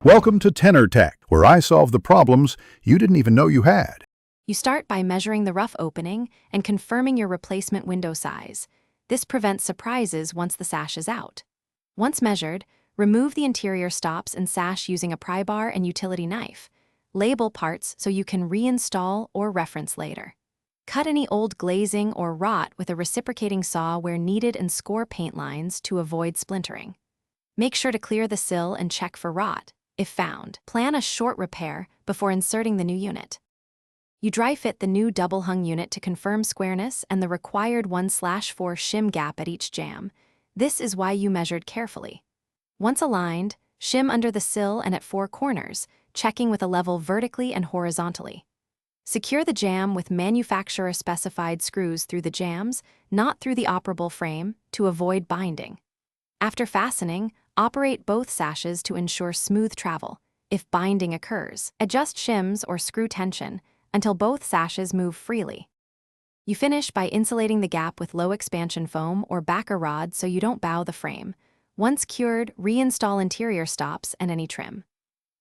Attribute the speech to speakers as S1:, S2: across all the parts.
S1: Welcome to Tenor Tech, where I solve the problems you didn't even know you had.
S2: You start by measuring the rough opening and confirming your replacement window size. This prevents surprises once the sash is out. Once measured, remove the interior stops and sash using a pry bar and utility knife. Label parts so you can reinstall or reference later. Cut any old glazing or rot with a reciprocating saw where needed and score paint lines to avoid splintering. Make sure to clear the sill and check for rot. If found, plan a short repair before inserting the new unit. You dry fit the new double-hung unit to confirm squareness and the required 1/4 shim gap at each jamb. This is why you measured carefully. Once aligned, shim under the sill and at 4 corners, checking with a level vertically and horizontally. Secure the jamb with manufacturer-specified screws through the jambs, not through the operable frame, to avoid binding. After fastening, operate both sashes to ensure smooth travel. If binding occurs, adjust shims or screw tension until both sashes move freely. You finish by insulating the gap with low expansion foam or backer rod so you don't bow the frame. Once cured, reinstall interior stops and any trim.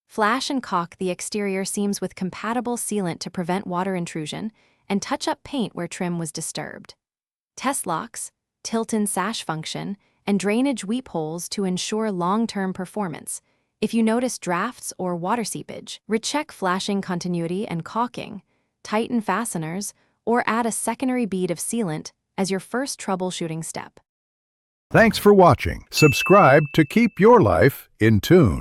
S2: Flash and caulk the exterior seams with compatible sealant to prevent water intrusion, and touch up paint where trim was disturbed. Test locks, tilt-in sash function, and drainage weep holes to ensure long-term performance. If you notice drafts or water seepage, recheck flashing continuity and caulking, tighten fasteners, or add a secondary bead of sealant as your first troubleshooting step.
S1: Thanks for watching. Subscribe to keep your life in tune.